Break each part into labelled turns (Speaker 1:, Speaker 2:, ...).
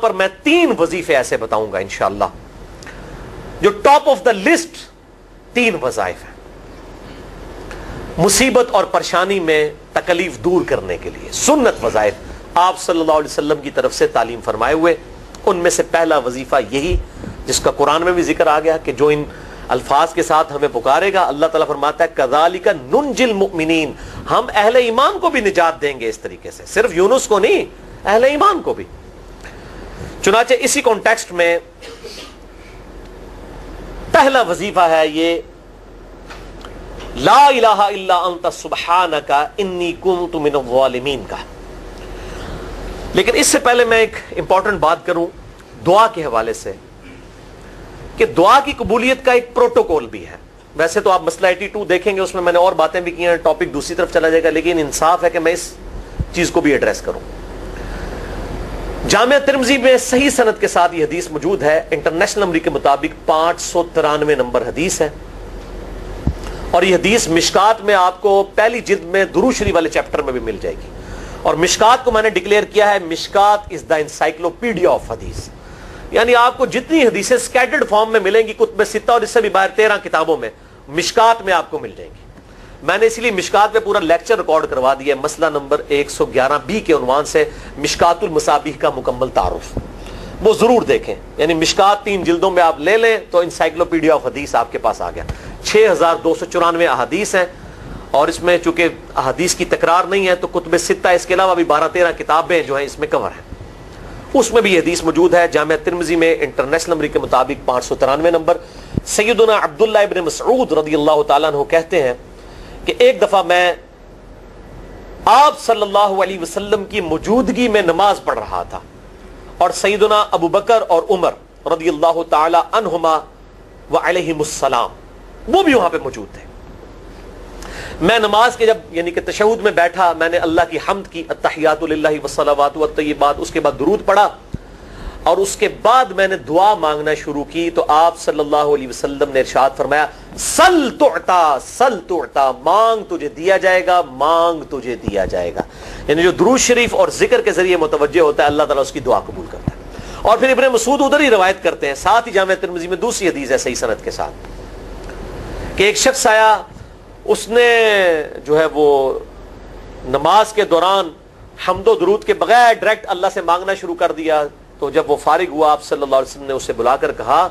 Speaker 1: پر میں 3 وظیفے ایسے بتاؤں گا انشاءاللہ جو ٹاپ آف دا لسٹ 3 وظائف ہیں مصیبت اور پریشانی میں تکلیف دور کرنے کے لیے، سنت وظائف آپ صلی اللہ علیہ وسلم کی طرف سے تعلیم فرمائے ہوئے۔ ان میں سے پہلا وظیفہ یہی جس کا قرآن میں بھی ذکر آ گیا کہ جو ان الفاظ کے ساتھ ہمیں پکارے گا، اللہ تعالیٰ فرماتا ہے کذالک ننجی المؤمنین، ہم اہل ایمان کو بھی نجات دیں گے اس طریقے سے، صرف یونس کو نہیں، اہل ایمان کو بھی۔ چنانچہ اسی کانٹیکسٹ میں پہلا وظیفہ ہے یہ لا الہ الا انت سبحانک انی کنت من الظالمین کا۔ لیکن اس سے پہلے میں ایک امپورٹنٹ بات کروں دعا کے حوالے سے کہ دعا کی قبولیت کا ایک پروٹوکول بھی ہے۔ ویسے تو آپ مسئلہ 82 دیکھیں گے، اس میں نے اور باتیں بھی کی ہیں، ٹاپک دوسری طرف چلا جائے گا، لیکن انصاف ہے کہ میں اس چیز کو بھی ایڈریس کروں۔ جامعہ ترمذی میں صحیح سند کے ساتھ یہ حدیث موجود ہے، انٹرنیشنل نمبر کے مطابق 593 نمبر حدیث ہے، اور یہ حدیث مشکات میں آپ کو پہلی جلد میں درود شریف والے چیپٹر میں بھی مل جائے گی، اور مشکات کو میں نے ڈکلیئر کیا ہے مشکات از دا انسائکلوپیڈیا آف حدیث، یعنی آپ کو جتنی حدیثیں سکیٹرڈ فارم میں ملیں گی کتب ستہ اور اس سے بھی باہر 13 کتابوں میں، مشکات میں آپ کو مل جائیں گی۔ میں نے اس لیے مشکات پہ پورا لیکچر ریکارڈ کروا دیا ہے، مسئلہ نمبر 111B کے عنوان سے مشکات المصابیح کا مکمل تعارف، وہ ضرور دیکھیں، یعنی مشکات 3 جلدوں میں آپ لے لیں تو انسائکلوپیڈیا آف حدیث آپ کے پاس آ گیا۔ 6294 احادیث ہیں، اور اس میں چونکہ احادیث کی تکرار نہیں ہے تو کتب ستہ اس کے علاوہ بھی 12-13 کتابیں جو ہیں اس میں کور ہیں، اس میں بھی یہ حدیث موجود ہے۔ جامعہ ترمذی میں انٹرنیشنل نمبر کے مطابق 593 نمبر، سیدنا عبداللہ ابن مسعود رضی اللہ تعالیٰ عنہ کہتے ہیں کہ ایک دفعہ میں آپ صلی اللہ علیہ وسلم کی موجودگی میں نماز پڑھ رہا تھا، اور سیدنا ابو بکر اور عمر رضی اللہ تعالی عنہما وعلیہم السلام وہ بھی وہاں پہ موجود تھے۔ میں نماز کے جب یعنی کہ تشہد میں بیٹھا، میں نے اللہ کی حمد کی، التحیات للہ والصلوات والطیبات، اس کے بعد درود پڑھا، اور اس کے بعد میں نے دعا مانگنا شروع کی تو آپ صلی اللہ علیہ وسلم نے ارشاد فرمایا سل تعطا سل تعطا، مانگ تجھے دیا جائے گا، مانگ تجھے دیا جائے گا، یعنی جو درود شریف اور ذکر کے ذریعے متوجہ ہوتا ہے اللہ تعالیٰ اس کی دعا قبول کرتا ہے۔ اور پھر ابن مسعود ادھر ہی روایت کرتے ہیں، ساتھ ہی جامعہ ترمذی میں دوسری حدیث ہے صحیح سند کے ساتھ کہ ایک شخص آیا، اس نے جو ہے وہ نماز کے دوران حمد و درود کے بغیر ڈائریکٹ اللہ سے مانگنا شروع کر دیا، تو جب وہ فارغ ہوا آپ صلی اللہ علیہ وسلم نے اسے بلا کر کہا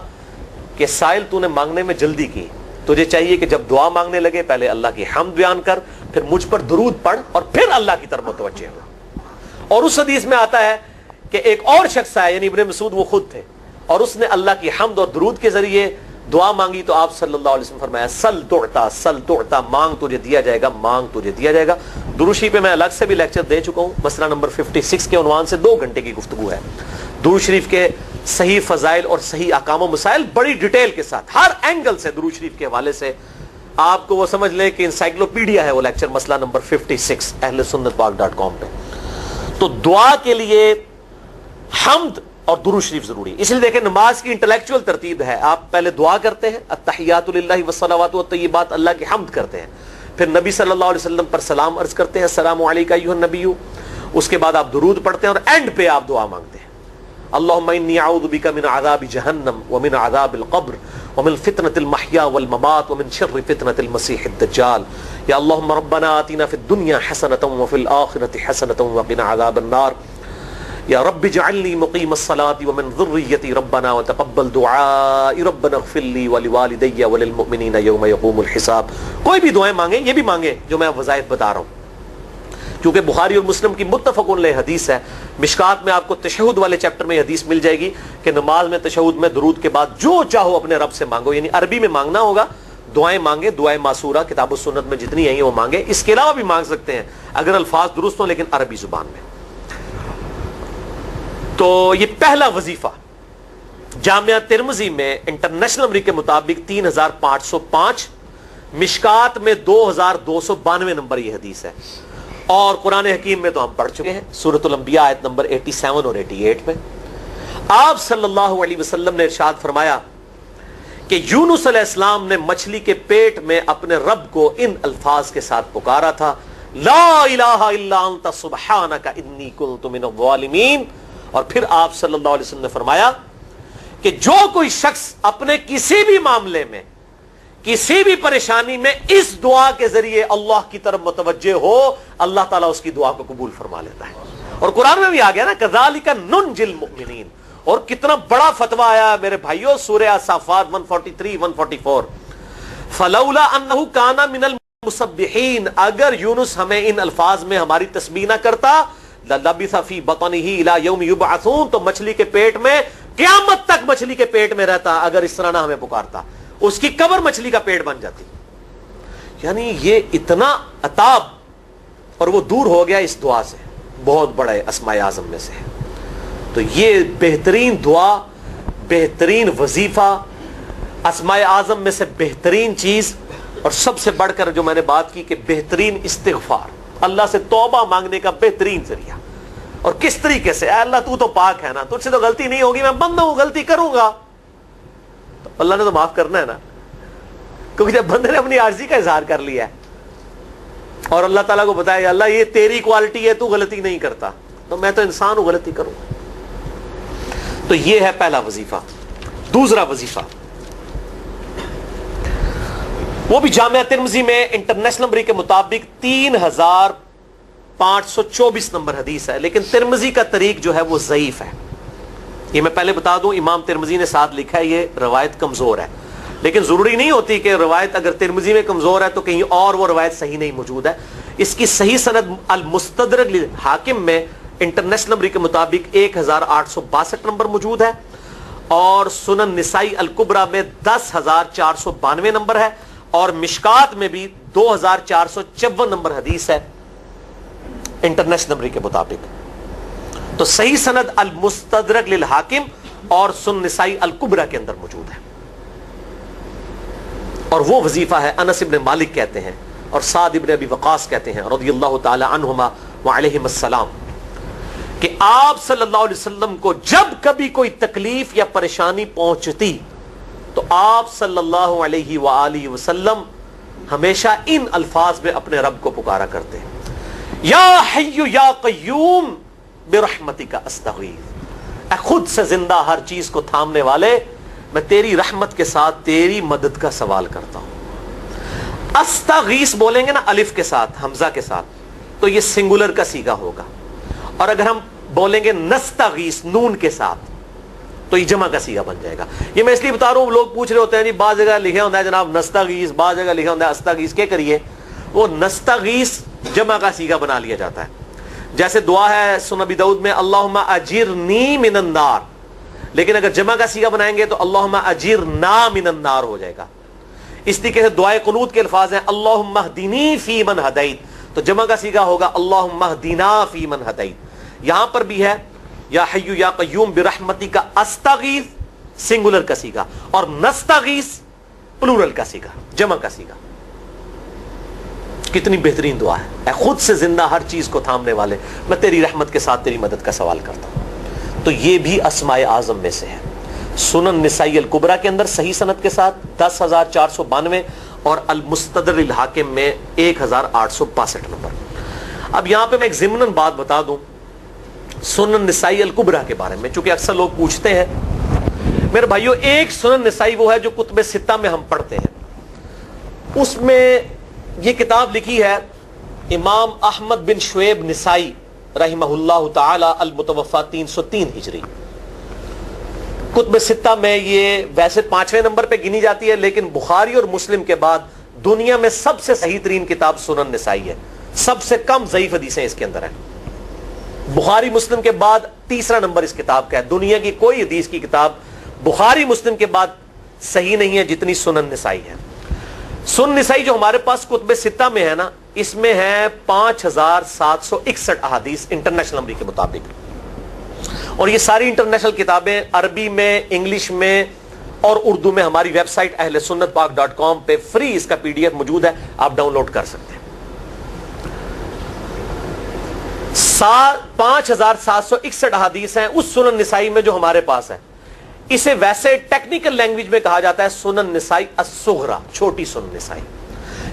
Speaker 1: کہ سائل تو نے مانگنے میں جلدی کی، تجھے چاہیے کہ جب دعا مانگنے لگے پہلے اللہ کی حمد بیان کر، پھر مجھ پر درود پڑھ، اور پھر اللہ کی طرف متوجہ ہو۔ اور اس حدیث میں آتا ہے کہ ایک اور شخص آیا، یعنی ابن مسعود وہ خود تھے، اور اس نے اللہ کی حمد اور درود کے ذریعے دعا مانگی تو آپ صلی اللہ علیہ وسلم فرمایا سل تعطا سل تعطا، مانگ تجھے دیا جائے گا، مانگ تجھے دیا جائے گا۔ درود شریف پہ میں الگ سے بھی لیکچر دے چکا ہوں، مسئلہ نمبر 56 کے عنوان سے 2 گھنٹے کی گفتگو ہے۔ درود شریف کے صحیح فضائل اور صحیح احکام و مسائل بڑی ڈیٹیل کے ساتھ ہر اینگل سے درود شریف کے حوالے سے آپ کو وہ سمجھ لیں کہ انسائکلوپیڈیا ہے وہ لیکچر، مسئلہ نمبر 56 اہل سنت پاک.com پہ۔ تو دعا کے لیے حمد اور درود شریف ضروری، اس لیے دیکھیں نماز کی انٹلیکچوئل ترتیب ہے، آپ پہلے دعا کرتے ہیں التحیات للہ والصلوات والطیبات، اللہ کی حمد کرتے ہیں، پھر نبی صلی اللہ علیہ وسلم پر سلام عرض کرتے ہیں السلام علیکہ ایھا النبی، اس کے بعد آپ درود پڑھتے ہیں، اور اینڈ پہ آپ دعا مانگتے ہیں اللہم انی اعوذ بک من عذاب جہنم ومن عذاب القبر ومن فتنة المحیا والممات ومن شر فتنة المسیح الدجال، یا اللہم ربنا آتنا فی الدنیا حسنة وفی الآخرة حسنة وقنا عذاب النار، یا رب اجعلنی مقیم الصلاة ومن ذریتی ربنا وتقبل دعائی ربنا اغفر لی ولوالدی وللمؤمنین یوم یقوم الحساب۔ کوئی بھی دعائیں مانگیں، یہ بھی مانگیں جو میں وظائف بتا رہا ہوں، کیونکہ بخاری اور مسلم کی متفق علیہ حدیث ہے۔ مشکات میں آپ کو تشہد والے چیپٹر میں حدیث مل جائے گی کہ نماز میں تشہد میں درود کے بعد جو چاہو اپنے رب سے مانگو، یعنی عربی میں مانگنا ہوگا، دعائیں مانگیں، دعائیں معصورہ کتاب السنت میں جتنی ہیں وہ مانگیں، اس کے علاوہ بھی مانگ سکتے ہیں اگر الفاظ درست ہوں لیکن عربی زبان میں۔ تو یہ پہلا وظیفہ جامعہ ترمذی میں انٹرنیشنل نمبر کے مطابق 3505، مشکات میں 2292 نمبر یہ حدیث ہے، اور قرآن حکیم میں تو ہم پڑھ چکے ہیں سورۃ الانبیاء آیت نمبر 87 اور 88 میں آپ صلی اللہ علیہ وسلم نے ارشاد فرمایا کہ یونس علیہ السلام نے مچھلی کے پیٹ میں اپنے رب کو ان الفاظ کے ساتھ پکارا تھا لا الہ الا انت سبحانک انی کنت من الظالمین، اور پھر آپ صلی اللہ علیہ وسلم نے فرمایا کہ جو کوئی شخص اپنے کسی بھی معاملے میں کسی بھی پریشانی میں اس دعا کے ذریعے اللہ کی طرف متوجہ ہو اللہ تعالیٰ اس کی دعا کو قبول فرما لیتا ہے. اور قرآن میں بھی آ گیا نا کذالک ننجی المؤمنین. اور کتنا بڑا فتویٰ آیا میرے بھائیوں سورہ صافات 143 144 فلولا انہ کان من المسبحین. اگر یونس ہمیں ان الفاظ میں ہماری تسبیح نہ کرتا للبث فی بطنہ الی یوم یبعثون, تو مچھلی کے پیٹ میں قیامت تک مچھلی کے پیٹ میں رہتا اگر اس طرح نہ ہمیں پکارتا. اس کی قبر مچھلی کا پیٹ بن جاتی. یعنی یہ اتنا عطاب, اور وہ دور ہو گیا اس دعا سے. بہت بڑے اسماء اعظم میں سے ہے. تو یہ بہترین دعا, بہترین وظیفہ, اسماء اعظم میں سے بہترین چیز, اور سب سے بڑھ کر جو میں نے بات کی کہ بہترین استغفار, اللہ سے توبہ مانگنے کا بہترین ذریعہ. اور کس طریقے سے, اے اللہ تو پاک ہے نا, تجھ سے تو غلطی نہیں ہوگی, میں بندہ ہوں غلطی کروں گا, تو اللہ نے تو معاف کرنا ہے نا, کیونکہ جب بندے نے اپنی عاجزی کا اظہار کر لیا ہے اور اللہ تعالیٰ کو بتایا اللہ یہ تیری کوالٹی ہے, تو غلطی نہیں کرتا, تو میں تو انسان ہوں غلطی کروں گا. تو یہ ہے پہلا وظیفہ. دوسرا وظیفہ وہ بھی جامعہ ترمذی میں انٹرنیشنل نمبر کے مطابق 3524 نمبر حدیث ہے, لیکن ترمذی کا طریق جو ہے وہ ضعیف ہے. یہ میں پہلے بتا دوں, امام ترمذی نے ساتھ لکھا ہے یہ روایت کمزور ہے, لیکن ضروری نہیں ہوتی کہ روایت اگر ترمذی میں کمزور ہے تو کہیں اور وہ روایت صحیح نہیں موجود ہے. اس کی صحیح سند المستدرک للحاکم میں انٹرنیشنل نمبر کے مطابق 1862 نمبر موجود ہے, اور سنن نسائی الکبریٰ میں 10492 نمبر ہے, اور مشکات میں بھی 2454 نمبر حدیث ہے انٹرنیشنل نمبر کے مطابق. تو صحیح سند المستدرک للحاکم اور سنن نسائی الکبریٰ کے اندر موجود ہے. اور وہ وظیفہ ہے انس ابن مالک کہتے ہیں اور سعد ابن ابی وقاص کہتے ہیں رضی اللہ تعالی عنہما وعلیہم السلام کہ آپ صلی اللہ علیہ وسلم کو جب کبھی کوئی تکلیف یا پریشانی پہنچتی تو آپ صلی اللہ علیہ وآلہ وسلم ہمیشہ ان الفاظ میں اپنے رب کو پکارا کرتے ہیں, یا حی یا قیوم برحمتک استغیث. اے خود سے زندہ ہر چیز کو تھامنے والے, میں تیری رحمت کے ساتھ تیری مدد کا سوال کرتا ہوں. استغیث بولیں گے نا الف کے ساتھ حمزہ کے ساتھ تو یہ سنگولر کا صیغہ ہوگا, اور اگر ہم بولیں گے نستغیث نون کے ساتھ تو یہ جمع کا صیغہ بن جائے گا. یہ میں اس لیے بتا رہا ہوں, لوگ پوچھ رہے ہوتے ہیں جی بعض جگہ لکھا ہوتا ہے جناب نستغیث, بعض جگہ لکھا ہوتا ہے استغیث, کیا کریے وہ نستغیث جمع کا صیغہ بنا لیا جاتا ہے. جیسے دعا ہے سنن ابی داؤد میں اللہم اجرنی من النار, لیکن اگر جمع کا صیغہ بنائیں گے تو اللہم اجرنا من النار ہو جائے گا. اس طریقے سے دعائے قنوت کے الفاظ ہیں اللہم اہدنی فی من ہدیت, تو جمع کا صیغہ ہوگا اللہم اہدنا فی من ہدیت. یہاں پر بھی ہے یا حی یا قیوم برحمتک استغیث سنگولر کا صیغہ, اور نستغیث پلورل کا صیغہ جمع کا صیغہ. کتنی بہترین دعا ہے, اے خود سے زندہ ہر چیز کو تھامنے والے, میں تیری رحمت کے ساتھ تیری مدد کا سوال کرتا ہوں. تو یہ بھی اسماء اعظم میں سے ہے. سنن نسائی الکبریٰ کے اندر صحیح سند کے ساتھ 10492 اور المستدرک للحاکم میں 1862 نمبر. اب یہاں پہ میں ایک ضمناً بات بتا دوں سنن نسائی الکبریٰ کے بارے میں, چونکہ اکثر لوگ پوچھتے ہیں. میرے بھائیو ایک سنن نسائی وہ ہے جو کتب ستہ میں ہم پڑھتے ہیں, اس میں یہ کتاب لکھی ہے امام احمد بن شعیب نسائی رحمہ اللہ تعالی المتوفی 303 ہجری. کتب ستہ میں یہ ویسے 5ویں نمبر پہ گنی جاتی ہے, لیکن بخاری اور مسلم کے بعد دنیا میں سب سے صحیح ترین کتاب سنن نسائی ہے. سب سے کم ضعیف حدیثیں اس کے اندر ہیں. بخاری مسلم کے بعد تیسرا نمبر اس کتاب کا ہے. دنیا کی کوئی حدیث کی کتاب بخاری مسلم کے بعد صحیح نہیں ہے جتنی سنن نسائی ہے. سنن نسائی جو ہمارے پاس کتب ستہ میں ہے نا, اس میں ہے 5761 احادیث انٹرنیشنل نمبر کے مطابق, اور یہ ساری انٹرنیشنل کتابیں عربی میں, انگلش میں اور اردو میں ہماری ویب سائٹ اہلسنتپاک.com پہ فری اس کا PDF موجود ہے, آپ ڈاؤن لوڈ کر سکتے ہیں. 5761 احادیث ہیں اس سنن نسائی میں جو ہمارے پاس ہے. اسے ویسے ٹیکنیکل لینگویج میں کہا جاتا ہے سنن نسائی الصغریٰ, چھوٹی سنن نسائی,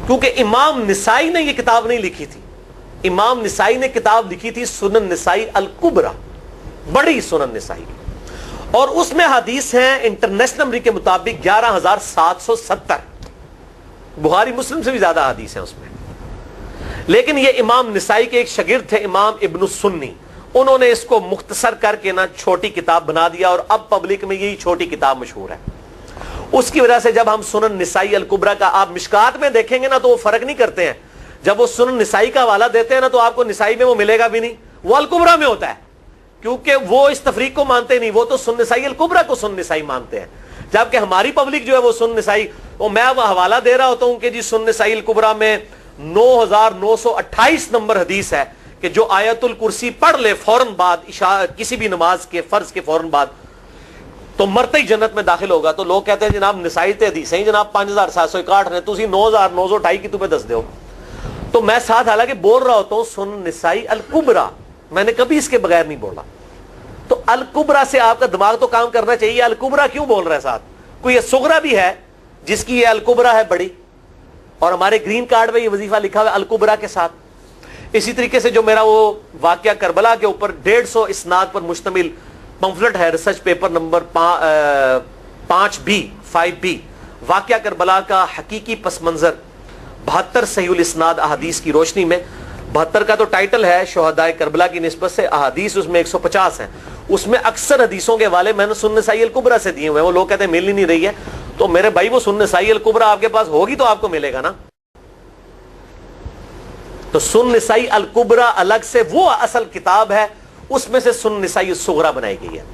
Speaker 1: کیونکہ امام نسائی نے یہ کتاب نہیں لکھی تھی. امام نسائی نے کتاب لکھی تھی سنن نسائی الکبریٰ, بڑی سنن نسائی کی، اور اس میں حدیث ہیں انٹرنیشنل نمبر کے مطابق 11,770، بخاری مسلم سے بھی زیادہ حدیث ہیں اس میں. لیکن یہ امام نسائی کے ایک شاگرد تھے امام ابن السنی، انہوں نے اس کو مختصر کر کے نا چھوٹی کتاب بنا دیا، اور اب پبلک میں یہی چھوٹی کتاب مشہور ہے. اس کی وجہ سے جب ہم سنن نسائی الکبریٰ کا آپ مشکات میں دیکھیں گے نا تو وہ فرق نہیں کرتے ہیں. جب وہ سنن نسائی کا حوالہ دیتے ہیں نا تو آپ کو نسائی میں وہ ملے گا بھی نہیں، وہ الکبریٰ میں ہوتا ہے، کیونکہ وہ اس تفریق کو مانتے نہیں، وہ تو سنن نسائی الکبریٰ کو سنن نسائی مانتے ہیں. جبکہ ہماری پبلک جو ہے وہ سنن نسائی، وہ میں وہ حوالہ دے رہا ہوتا ہوں کہ جی سنن نسائی الکبریٰ میں 9,928 نمبر حدیث ہے کہ جو آیت الکرسی پڑھ لے فوراً بعد کسی بھی نماز کے فرض کے فوراً بعد تو مرتے ہی جنت میں داخل ہوگا. تو لوگ کہتے ہیں جناب نسائی تے حدیث ہیں جناب 5,761 نے، تسی 9,928 کی تمہیں دس دیو. تو میں ساتھ حالانکہ بول رہا ہوتا ہوں سنن نسائی الکبریٰ، میں نے کبھی اس کے بغیر نہیں بولا. تو الکبریٰ سے آپ کا دماغ تو کام کرنا چاہیے، الکبریٰ کیوں بول رہا ہے ساتھ؟ کوئی یہ صغریٰ بھی ہے جس کی یہ الکبریٰ ہے بڑی، اور ہمارے گرین کارڈ میں یہ وظیفہ لکھا ہوا ہے الکبریٰ کے ساتھ. اسی طریقے سے جو میرا وہ واقعہ کربلا کے اوپر 150 اسناد پر مشتمل پمفلٹ ہے، ریسرچ پیپر نمبر 5B واقعہ کربلا کا حقیقی پس منظر 72 صحیح الاسناد احادیث کی روشنی میں. 72 کا تو ٹائٹل ہے شہدائے کربلا کی نسبت سے، احادیث اس میں 150 ہیں. اس میں اکثر حدیثوں کے حوالے میں نے سنن نسائی الکبریٰ سے دیے ہوئے ہیں. وہ لوگ کہتے ہیں مل ہی نہیں رہی ہے، تو میرے بھائی وہ سنن نسائی الکبریٰ آپ کے پاس ہوگی تو آپ کو ملے گا نا. تو سنن نسائی الکبریٰ الگ سے وہ اصل کتاب ہے، اس میں سے سنن نسائی الصغریٰ بنائی گئی ہے.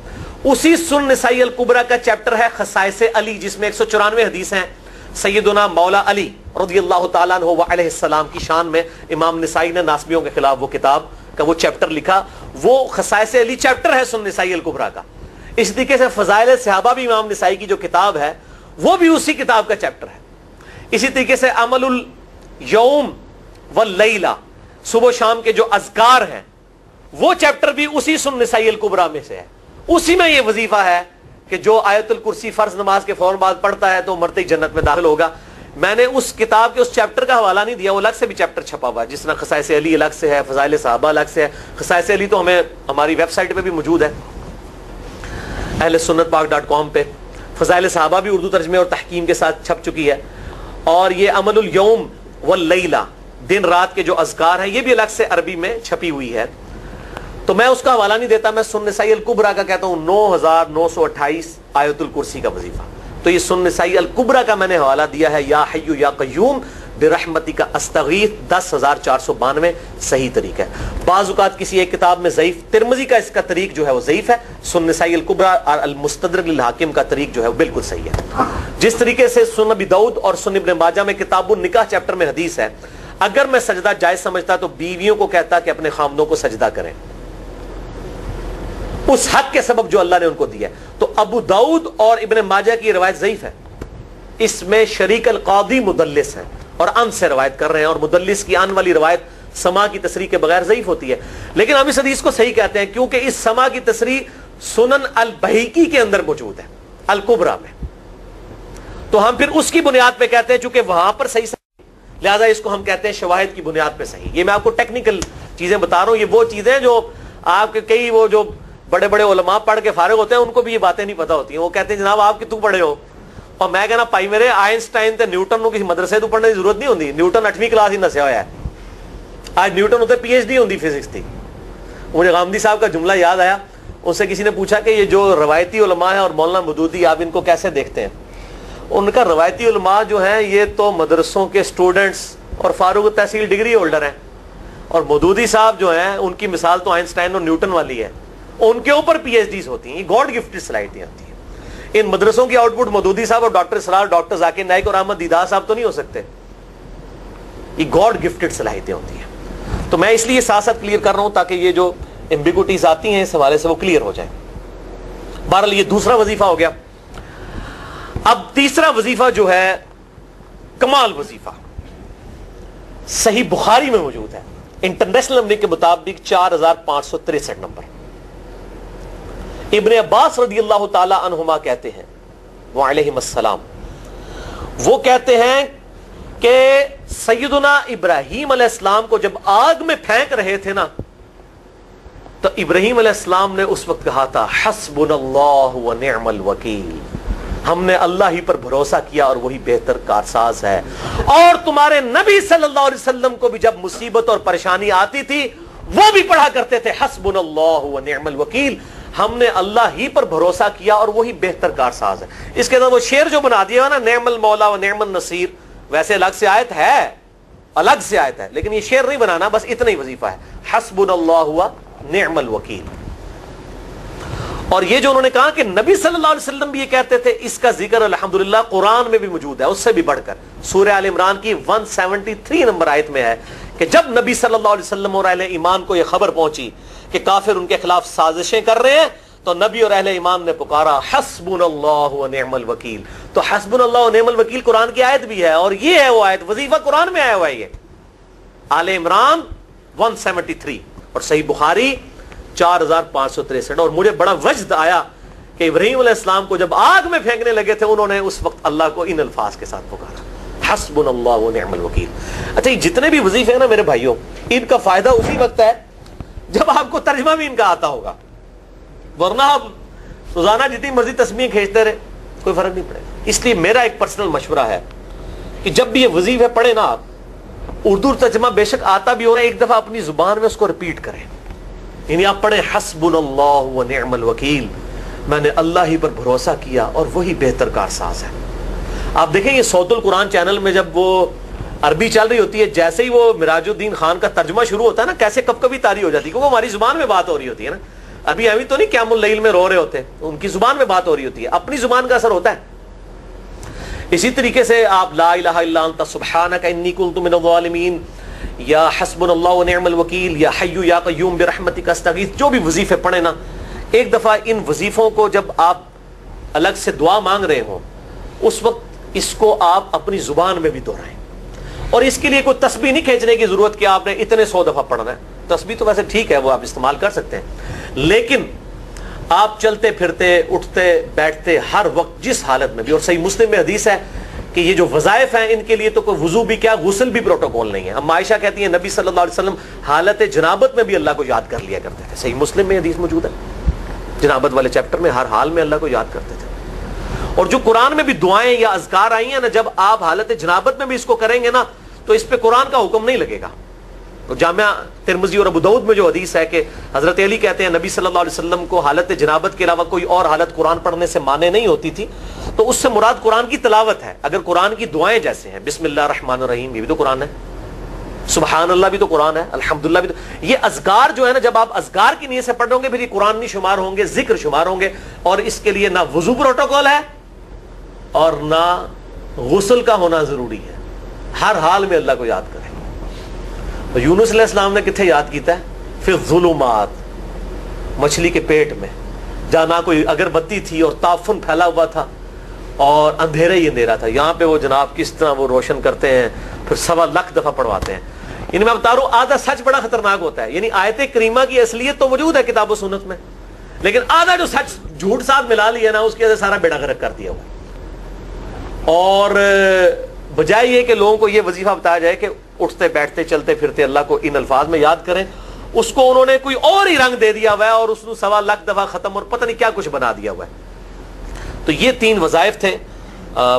Speaker 1: اسی سنن نسائی الکبریٰ کا چیپٹر ہے خصائص علی، جس میں 194 حدیث ہیں سیدنا مولا علی رضی اللہ تعالیٰ عنہ وعلیہ السلام کی شان میں. امام نسائی نے ناسبیوں کے خلاف وہ کتاب کا وہ چیپٹر لکھا، وہ خصائص علی چیپٹر ہے سنن نسائی الکبریٰ کا. اس طریقے سے فضائل صحابہ بھی امام نسائی کی جو کتاب ہے وہ بھی اسی کتاب کا چیپٹر ہے. اسی طریقے سے عمل الیوم واللیلہ، صبح و شام کے جو اذکار ہیں وہ چیپٹر بھی اسی سنن نسائی الکبریٰ میں سے ہے. اسی میں یہ وظیفہ ہے کہ جو آیت الکرسی فرض نماز کے فوراً بعد پڑھتا ہے تو مرتے ہی جنت میں داخل ہوگا. میں نے اس کتاب کے اس چیپٹر کا حوالہ نہیں دیا، وہ الگ سے بھی چیپٹر چھپا ہوا ہے، جس طرح خصائص علی الگ سے ہے، فضائل صحابہ الگ سے ہے. خصائص علی تو ہمیں ہماری ویب سائٹ پہ بھی موجود ہے اہل سنت پاک.com پہ. فضائل صحابہ بھی اردو ترجمے اور تحکیم کے ساتھ چھپ چکی ہے. اور یہ عمل الیوم واللیلہ، دن رات کے جو اذکار ہیں، یہ بھی الگ سے عربی میں چھپی ہوئی ہے. تو میں اس کا حوالہ نہیں دیتا، میں سنن نسائی الکبریٰ کا کہتا ہوں 9,928 آیت الکرسی کا وظیفہ. تو یہ سنن نسائی الکبریٰ کا میں نے حوالہ دیا ہے یا حی یا قیوم برحمتک استغیث 10,492 صحیح طریق ہے. بعض اوقات کسی ایک کتاب میں ضعیف، ترمذی کا اس کا طریق جو ہے وہ ضعیف ہے. سنن نسائی الکبریٰ اور المستدرک للحاکم کا طریق جو ہے وہ بالکل صحیح ہے. جس طریقے سے سنن ابی داؤد اور سنن ابن ماجہ میں کتاب النکاح چیپٹر میں حدیث ہے، اگر میں سجدہ جائز سمجھتا تو بیویوں کو کہتا کہ اپنے خامدوں کو سجدہ کریں اس حق کے سبب جو اللہ نے ان کو دیا. تو ابو داؤد اور ابن ماجہ کی روایت ضعیف ہے، اس میں شریک القاضی مدلس ہے اور ان سے روایت کر رہے ہیں، اور مدلس کی ان والی روایت سما کی تصریح کے بغیر ضعیف ہوتی ہے. لیکن ہم اس حدیث کو صحیح کہتے ہیں کیونکہ اس سما کی تصریح سنن البہیقی کے اندر موجود ہے الکبریٰ میں. تو ہم پھر اس کی بنیاد پہ کہتے ہیں چونکہ وہاں پر صحیح لہذا اس کو ہم کہتے ہیں شواہد کی بنیاد پہ صحیح. یہ میں آپ کو ٹیکنیکل چیزیں بتا رہا ہوں، یہ وہ چیزیں جو آپ کے کئی وہ جو بڑے بڑے علماء پڑھ کے فارغ ہوتے ہیں ان کو بھی یہ باتیں نہیں پتہ ہوتی ہیں. وہ کہتے ہیں جناب آپ کتوں پڑھے ہو، اور میں کہنا پائی میرے آئنسٹائن تے نیوٹن کو کسی مدرسے تو پڑھنے کی ضرورت نہیں ہوتی. نیوٹن 8ویں کلاس ہی نسیا ہوا ہے، آج نیوٹن ہوتے PhD ہوتی فزکس تھی. مجھے غامدی صاحب کا جملہ یاد آیا، ان سے کسی نے پوچھا کہ یہ جو روایتی علماء ہیں اور مولانا مودودی آپ ان کو کیسے دیکھتے ہیں؟ ان کا روایتی علماء جو ہیں یہ تو مدرسوں کے اسٹوڈنٹس اور فاروق تحصیل ڈگری ہولڈر ہیں، اور مودودی صاحب جو ہیں ان کی مثال تو آئنسٹائن اور نیوٹن والی ہے، ان کے اوپر PhDs ہوتی ہیں. یہ گاڈ گفٹڈ صلاحیتیں ہوتی ہیں. ان مدرسوں کی آؤٹ پٹ مودودی صاحب اور ڈاکٹر اسرار، ڈاکٹر ذاکر نائک اور احمد دیدار صاحب تو نہیں ہو سکتے. یہ گاڈ گفٹڈ صلاحیتیں ہوتی ہیں. تو میں اس لیے ساتھ ساتھ کلیئر کر رہا ہوں تاکہ یہ جو ایمبیگوٹیز آتی ہیں اس حوالے سے وہ کلیئر ہو جائیں. بہرحال یہ دوسرا وظیفہ ہو گیا. اب تیسرا وظیفہ جو ہے کمال وظیفہ، صحیح بخاری میں موجود ہے انٹرنیشنل نمبر کے مطابق 4,563 نمبر. ابن عباس رضی اللہ تعالی عنہما کہتے ہیں وعلیہم السلام، وہ کہتے ہیں کہ سیدنا ابراہیم علیہ السلام کو جب آگ میں پھینک رہے تھے نا تو ابراہیم علیہ السلام نے اس وقت کہا تھا حسبنا اللہ و نعم الوکیل، ہم نے اللہ ہی پر بھروسہ کیا اور وہی بہتر کارساز ہے. اور تمہارے نبی صلی اللہ علیہ وسلم کو بھی جب مصیبت اور پریشانی آتی تھی وہ بھی پڑھا کرتے تھے حسبنا اللہ و نعم الوکیل، ہم نے اللہ ہی پر بھروسہ کیا اور وہی بہتر کارساز ہے. اس کے بعد وہ شعر جو بنا دیا نا نعم المولا و نعم النصیر، ویسے الگ سے آیت ہے، الگ سے آیت ہے، لیکن یہ شعر نہیں بنانا، بس اتنا ہی وظیفہ ہے حسبنا اللہ و نعم الوکیل. اور یہ جو انہوں نے کہا کہ نبی صلی اللہ علیہ وسلم بھی یہ کہتے تھے، اس کا ذکر الحمدللہ قرآن میں بھی موجود ہے، اس سے بھی بڑھ کر سورہ آل عمران کی 173 نمبر آیت میں ہے کہ جب نبی صلی اللہ علیہ وسلم اور اہل ایمان کو یہ خبر پہنچی کہ کافر ان کے خلاف سازشیں کر رہے ہیں، تو نبی اور اہل ایمان نے پکارا حسبنا اللہ و نعم الوکیل. تو حسبنا اللہ و نعم الوکیل قرآن کی آیت بھی ہے، اور یہ ہے وہ آیت، وظیفہ قرآن میں آیا ہوا ہے یہ آل عمران 173 اور صحیح بخاری 4563. اور مجھے بڑا وجد آیا کہ ابراہیم علیہ السلام کو جب آگ میں پھینکنے لگے تھے انہوں نے اس وقت اللہ کو ان الفاظ کے ساتھ پکارا حسبنا اللہ و نعم الوکیل. اچھا یہ جتنے بھی وظیفے ہیں نا میرے بھائیوں، ان کا فائدہ اسی وقت ہے جب آپ کو ترجمہ بھی ان کا آتا ہوگا، ورنہ آپ روزانہ جتنی مرضی تسبیح کھینچتے رہے کوئی فرق نہیں پڑے گا. اس لیے میرا ایک پرسنل مشورہ ہے کہ جب بھی یہ وظیفے پڑھے نا آپ، اردو ترجمہ بے شک آتا بھی ہو رہا ہے، ایک دفعہ اپنی زبان میں اس کو ریپیٹ کریں. یعنی آپ پڑھیں حسبنا اللہ و نعم الوکیل، میں نے اللہ ہی پر بھروسہ کیا اور وہی بہتر کارساز ہے. آپ دیکھیں یہ صوت القرآن چینل میں جب وہ عربی چل رہی ہوتی ہے، جیسے ہی وہ مراج الدین خان کا ترجمہ شروع ہوتا ہے نا، کیسے کب کبھی تاری ہو جاتی ہے، کیونکہ وہ ہماری زبان میں بات ہو رہی ہوتی ہے نا. ابھی تو نہیں قیام اللیل میں رو رہے ہوتے، ان کی زبان میں بات ہو رہی ہوتی ہے، اپنی زبان کا اثر ہوتا ہے. اسی طریقے سے آپ لا الہ الا انت سبحانک انی کنت من الظالمین، یا حسبنا اللہ و نعم الوکیل، یا حی یا قیوم برحمتک استغیث، جو بھی وظیفے پڑھیں نا، ایک دفعہ ان وظیفوں کو جب آپ الگ سے دعا مانگ رہے ہوں اس وقت اس کو آپ اپنی زبان میں بھی دہرائیں. اور اس کے لیے کوئی تسبیح نہیں کھینچنے کی ضرورت کہ آپ نے اتنے 100 دفعہ پڑھنا ہے. تسبیح تو ویسے ٹھیک ہے، وہ آپ استعمال کر سکتے ہیں، لیکن آپ چلتے پھرتے اٹھتے بیٹھتے ہر وقت جس حالت میں بھی، اور صحیح مسلم میں حدیث ہے کہ یہ جو وظائف ہیں ان کے لیے تو کوئی وضو بھی کیا، غسل بھی پروٹوکول نہیں ہے. ہم عائشہ کہتی ہیں نبی صلی اللہ علیہ وسلم حالت جنابت میں بھی اللہ کو یاد کر لیا کرتے تھے. صحیح مسلم میں حدیث موجود ہے، جنابت والے چیپٹر میں ہر حال میں اللہ کو یاد کرتے تھے. اور جو قرآن میں بھی دعائیں یا اذکار آئی ہیں نا، جب آپ حالت جنابت میں بھی اس کو کریں گے نا تو اس پہ قرآن کا حکم نہیں لگے گا. تو جامعہ ترمذی اور ابو داؤد میں جو حدیث ہے کہ حضرت علی کہتے ہیں نبی صلی اللہ علیہ وسلم کو حالت جنابت کے علاوہ کوئی اور حالت قرآن پڑھنے سے مانے نہیں ہوتی تھی، تو اس سے مراد قرآن کی تلاوت ہے. اگر قرآن کی دعائیں جیسے ہیں بسم اللہ الرحمن الرحیم، یہ بھی تو قرآن ہے، سبحان اللہ بھی تو قرآن ہے، الحمدللہ بھی تو، یہ اذکار جو ہے نا جب آپ اذکار کی نیت سے پڑھ رہے ہوں گے پھر یہ قرآن نہیں شمار ہوں گے، ذکر شمار ہوں گے. اور اس کے لیے نہ وضو پروٹوکول ہے اور نہ غسل کا ہونا ضروری ہے، ہر حال میں اللہ کو یاد کریں. تو یونس علیہ السلام نے کتنے یاد کیتا ہے؟ پھر ظلمات، مچھلی کے پیٹ میں، جہاں نہ کوئی اگربتی تھی اور تعفن پھیلا ہوا تھا اور اندھیرا ہی اندھیرا تھا، یہاں پہ وہ جناب کس طرح وہ روشن کرتے ہیں، پھر 1.25 دفعہ پڑھواتے ہیں. یعنی میں بتا رہا ہوں آدھا سچ بڑا خطرناک ہوتا ہے. یعنی آیت کریمہ کی اصلیت تو موجود ہے کتاب و سنت میں، لیکن آدھا جو سچ جھوٹ ساتھ ملا لیا نا اس کی وجہ سے سارا بیڑا غرق کر دیا ہوا. اور بجائے یہ کہ لوگوں کو یہ وظیفہ بتایا جائے کہ اٹھتے بیٹھتے چلتے پھرتے اللہ کو ان الفاظ میں یاد کریں، اس کو انہوں نے کوئی اور ہی رنگ دے دیا ہوا ہے اور اس کو 1.25 دفعہ ختم اور پتہ نہیں کیا کچھ بنا دیا ہوا ہے. تو یہ 3 وظائف تھے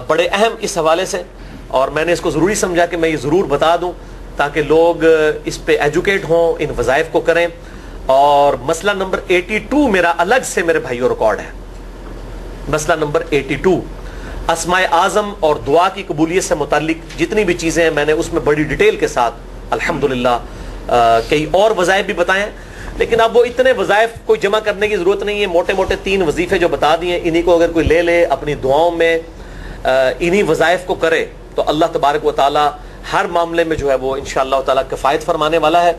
Speaker 1: بڑے اہم اس حوالے سے، اور میں نے اس کو ضروری سمجھا کہ میں یہ ضرور بتا دوں تاکہ لوگ اس پہ ایجوکیٹ ہوں، ان وظائف کو کریں. اور مسئلہ نمبر 82 میرا الگ سے میرے بھائیوں ریکارڈ ہے. مسئلہ نمبر 82 اسماء اعظم اور دعا کی قبولیت سے متعلق جتنی بھی چیزیں ہیں میں نے اس میں بڑی ڈیٹیل کے ساتھ الحمدللہ کئی اور وظائف بھی بتائے ہیں، لیکن اب وہ اتنے وظائف کوئی جمع کرنے کی ضرورت نہیں ہے. موٹے موٹے 3 وظیفے جو بتا دیے انہی کو اگر کوئی لے لے اپنی دعاؤں میں انہی وظائف کو کرے تو اللہ تبارک و تعالی ہر معاملے میں جو ہے وہ انشاءاللہ تعالی کفایت فرمانے والا ہے.